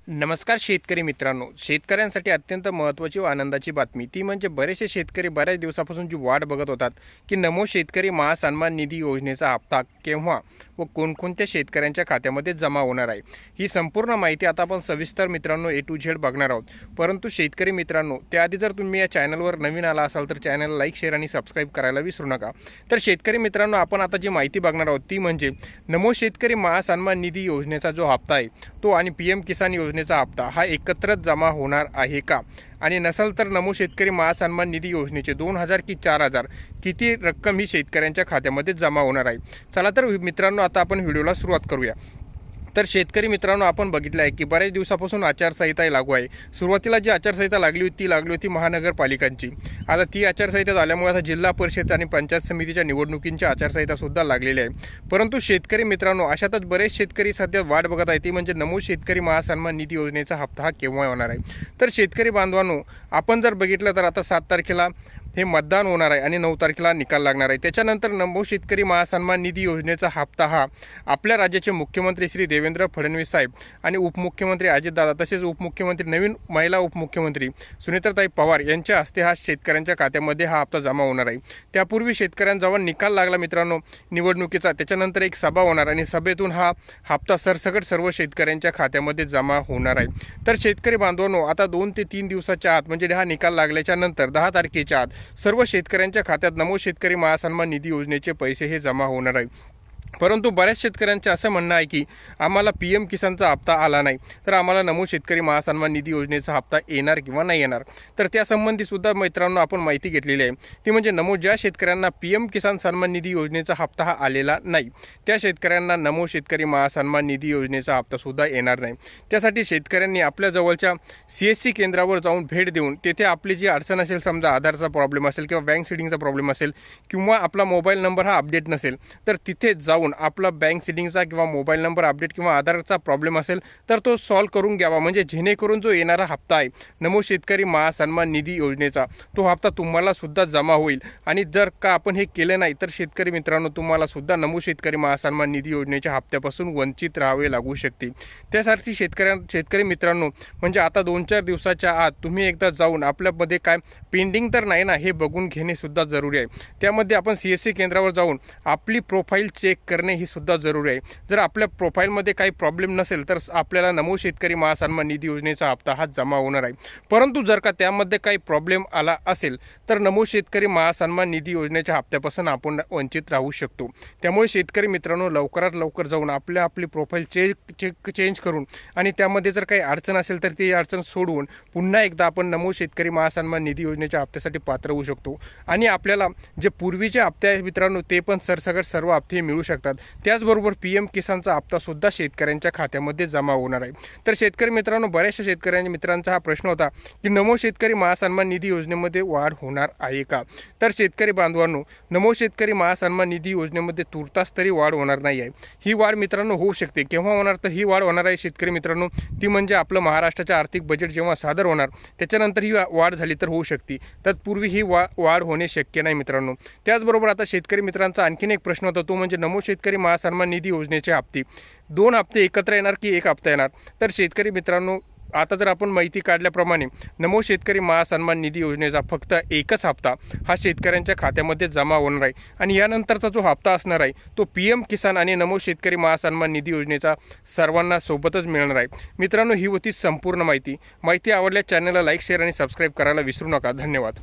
नमस्कार शेतकरी मित्रांनो, शेतकऱ्यांसाठी अत्यंत महत्त्वाची व आनंदाची बातमी ती म्हणजे बरेचसे शेतकरी बऱ्याच दिवसापासून जी वाट बघत होतात की नमो शेतकरी महासन्मान निधी योजनेचा हप्ता केव्हा व कोणकोणत्या शेतकऱ्यांच्या खात्यामध्ये जमा होणार आहे। ही संपूर्ण माहिती आता आपण सविस्तर मित्रांनो A to Z बघणार आहोत। परंतु शेतकरी मित्रांनो, त्याआधी जर तुम्ही या चॅनलवर नवीन आला असाल तर चॅनलला लाईक, शेअर आणि सबस्क्राईब करायला विसरू नका। तर शेतकरी मित्रांनो, आपण आता जी माहिती बघणार आहोत ती म्हणजे नमो शेतकरी महासन्मान निधी योजनेचा जो हप्ता आहे तो आणि PM किसान योजनेचा हप्ता हा एकत्रच जमा होणार आहे का, आणि नसेल तर नमो शेतकरी महासन्मान निधी योजनेचे 2000 की 4000 किती रक्कम ही शेतकऱ्यांच्या खात्यामध्ये जमा होणार आहे। चला तर मित्रांनो, आता आपण व्हिडिओला सुरुवात करूया। तर शेतकरी मित्रांनो, आपण बघितलं आहे की बऱ्याच दिवसापासून आचारसंहिता लागू आहे। सुरुवातीला जी आचारसंहिता लागली होती महानगरपालिकांची। आता ती आचारसंहिता झाल्यामुळे आता जिल्हा परिषद आणि पंचायत समितीच्या निवडणुकींची आचारसंहिता सुद्धा लागलेली आहे। परंतु शेतकरी मित्रांनो, अशातच बरेच शेतकरी सध्या वाट बघत आहेत ती म्हणजे नमो शेतकरी महासन्मान निधी योजनेचा हप्ता हा केव्हा होणार आहे। तर शेतकरी बांधवांनो, आपण जर बघितलं तर आता 7 तारखेला हे मतदान होणार आहे आणि 9 तारखेला निकाल लागणार आहे। त्याच्यानंतर नमो शेतकरी महासन्मान निधी योजनेचा हप्ता हा आपल्या राज्याचे मुख्यमंत्री श्री देवेंद्र फडणवीस साहेब आणि उपमुख्यमंत्री अजितदादा तसेच उपमुख्यमंत्री नवीन महिला उपमुख्यमंत्री सुनेत्राताई पवार यांच्या हस्ते हा शेतकऱ्यांच्या खात्यामध्ये हा हप्ता जमा होणार आहे। त्यापूर्वी शेतकऱ्यांजवळ निकाल लागला मित्रांनो निवडणुकीचा, त्याच्यानंतर एक सभा होणार आणि सभेतून हा हप्ता सरसकट सर्व शेतकऱ्यांच्या खात्यामध्ये जमा होणार आहे। तर शेतकरी बांधवांनो, आता 2 ते 3 दिवसाच्या आत म्हणजे हा निकाल लागल्याच्या नंतर 10 तारखेच्या आत सर्व शेतकऱ्यांच्या खात्यात नमो शेतकरी महासन्मान निधी योजनेचे पैसे हे जमा होणार आहे। परंतु बऱ्याच शेतकऱ्यांचे असं म्हणणं आहे की आम्हाला PM किसानचा हप्ता आला नाही तर आम्हाला नमो शेतकरी महासन्मान निधी योजनेचा हप्ता येणार किंवा नाही येणार। तर त्यासंबंधी सुद्धा मित्रांनो आपण माहिती घेतलेली आहे, ती म्हणजे ज्या शेतकऱ्यांना PM किसान सन्मान निधी योजनेचा हप्ता हा आलेला नाही त्या शेतकऱ्यांना नमो शेतकरी महासन्मान निधी योजनेचा हप्ता सुद्धा येणार नाही। त्यासाठी शेतकऱ्यांनी आपल्या जवळच्या CSC केंद्रावर जाऊन भेट देऊन तेथे आपली जी अडचण असेल, समजा आधारचा प्रॉब्लेम असेल किंवा बँक सीडिंगचा प्रॉब्लेम असेल किंवा आपला मोबाईल नंबर हा अपडेट नसेल तर तिथे जाऊन आपला बँक सीडिंगचा किंवा मोबाईल नंबर अपडेट किंवा आधारचा प्रॉब्लेम असेल तर तो सॉल्व करून घ्यावा, म्हणजे जेणेकरून जो येणारा हप्ता आहे नमो शेतकरी महासन्मान निधी योजनेचा तो हप्ता तुम्हाला सुद्धा जमा होईल। आणि जर का आपण हे केलं नाही तर शेतकरी मित्रांनो, तुम्हाला सुद्धा नमो शेतकरी महासन्मान निधी योजनेच्या हप्त्यापासून वंचित राहावे लागू शकते। त्यासाठी शेतकरी मित्रांनो, म्हणजे आता 2-4 दिवसाच्या आत तुम्ही एकदा जाऊन आपल्यामध्ये काय पेंडिंग तर नाही ना हे बघून घेणे सुद्धा जरुरी आहे। त्यामध्ये आपण CSC केंद्रावर जाऊन आपली प्रोफाईल चेक करणे ही सुद्धा जरुरी आहे। जर आपल्या प्रोफाईलमध्ये काही प्रॉब्लेम नसेल तर आपल्याला नमो शेतकरी महासन्मान निधी योजनेचा हप्ता हा जमा होणार आहे। परंतु जर का त्यामध्ये काही प्रॉब्लेम आला असेल तर नमो शेतकरी महासन्मान निधी योजनेच्या हप्त्यापासून आपण वंचित राहू शकतो। त्यामुळे शेतकरी मित्रांनो, लवकरात लवकर जाऊन आपली प्रोफाईल चेंज करून आणि त्यामध्ये जर काही अडचण असेल तर ती अडचण सोडवून पुन्हा एकदा आपण नमो शेतकरी महासन्मान निधी योजनेच्या हप्त्यासाठी पात्र होऊ शकतो। आणि आपल्याला जे पूर्वीचे हप्ते आहेत मित्रांनो ते पण सरसकट सर्व हप्ते मिळू शकतात। त्याचबरोबर PM किसानचा हप्ता सुद्धा शेतकऱ्यांच्या खात्यामध्ये जमा होणार आहे। तर शेतकरी मित्रांनो, बऱ्याचशा शेतकऱ्यांच्या मित्रांचा हा प्रश्न होता की नमो शेतकरी महासन्मान निधी योजनेमध्ये वाढ होणार आहे का। तर शेतकरी बांधवांनो, नमो शेतकरी महासन्मान निधी योजनेमध्ये तुर्तास तरी वाढ होणार नाही आहे। ही वाढ मित्रांनो होऊ शकते। केव्हा होणार तर ही वाढ होणार आहे शेतकरी मित्रांनो, ती म्हणजे आपलं महाराष्ट्राचं आर्थिक बजेट जेव्हा सादर होणार त्याच्यानंतर ही वाढ झाली तर होऊ शकते। तत्पूर्वी ही वाढ होणे शक्य नाही मित्रांनो। त्याचबरोबर आता शेतकरी मित्रांचा आणखीन एक प्रश्न होता, तो म्हणजे नमो शेतकरी महासन्मान निधी योजनेचे हप्ते 2 हप्ते एकत्र येणार की 1 हप्ता येणार। तर शेतकरी मित्रांनो, आता जर आपण माहिती काढल्याप्रमाणे नमो शेतकरी महासन्मान निधी योजनेचा फक्त एकच हप्ता हा शेतकऱ्यांच्या खात्यामध्ये जमा होणार आहे आणि यानंतरचा जो हप्ता असणार आहे तो PM किसान आणि नमो शेतकरी महासन्मान निधी योजनेचा सर्वांना सोबतच मिळणार आहे। मित्रांनो, ही होती संपूर्ण माहिती आवडल्यास चॅनलला लाईक, शेअर आणि सबस्क्राईब करायला विसरू नका। धन्यवाद।